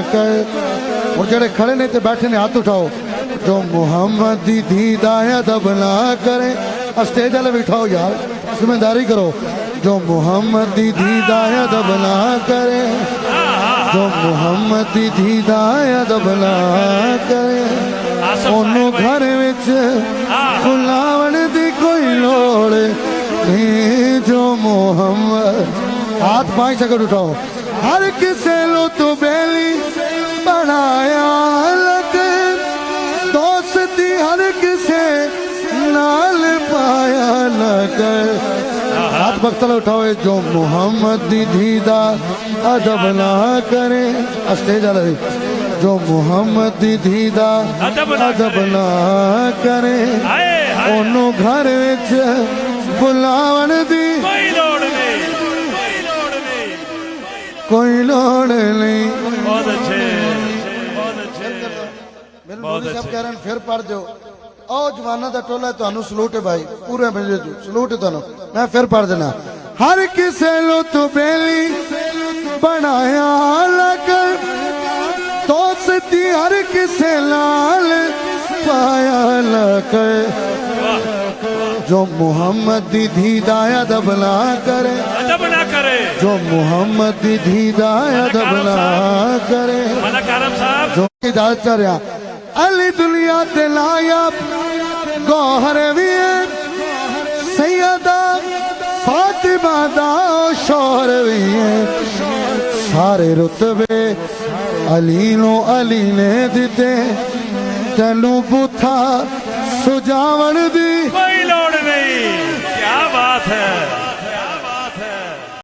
कर। और जेड़े खड़े ने ते बैठे ने हाथ उठाओ। जो मोहम्मद दी दीदा अदब ना करे। स्टेज वाले बिठाओ यार, जिम्मेदारी करो। जो मोहम्मद दी दीदा अदब ना करे, जो मोहम्मद दी दीदा अदब ना करे, ओनू घर विच बुलावन दी कोई लोड़ नहीं। जो मोहम्मद, हाथ 5 सेकंड उठाओ। हर किसे लो तू बेली बनाया लग, दोस्ती हर किसे नाल पाया लग। हाथ बख्तल उठाओ। जो मोहम्मद दी दीदा अदब ना करे, स्टेज वाला जो मोहम्मद दी दीदा अदब ना करे, ओनू घर विच बुलावन दी कोई लोड़ नहीं। बहुत अच्छे, बहुत अच्छे, बहुत अच्छे। सब कह रहे हैं फिर पढ़ दो। आओ जवाना दा टोला तुहानू सलूट है भाई, पूरे बजे सलूट है तुहानू। मैं फिर पढ़ देना। हर किसे लो तू बेली बनाया लग, दोस्ती हर किसे लाल पाया लग। जो मोहम्मद दी दीदा अदब ना करे, अदब ना करे, जो मोहम्मद दी दीदा अदब ना करे, जो इजाजत कर रहा। अली दुनिया ते नायाब गौहर भी है, सैयदा फातिमा दा शोहर भी है। सारे रुतबे अली नो अली ने दिते, तेनू बुथा सुजावन दी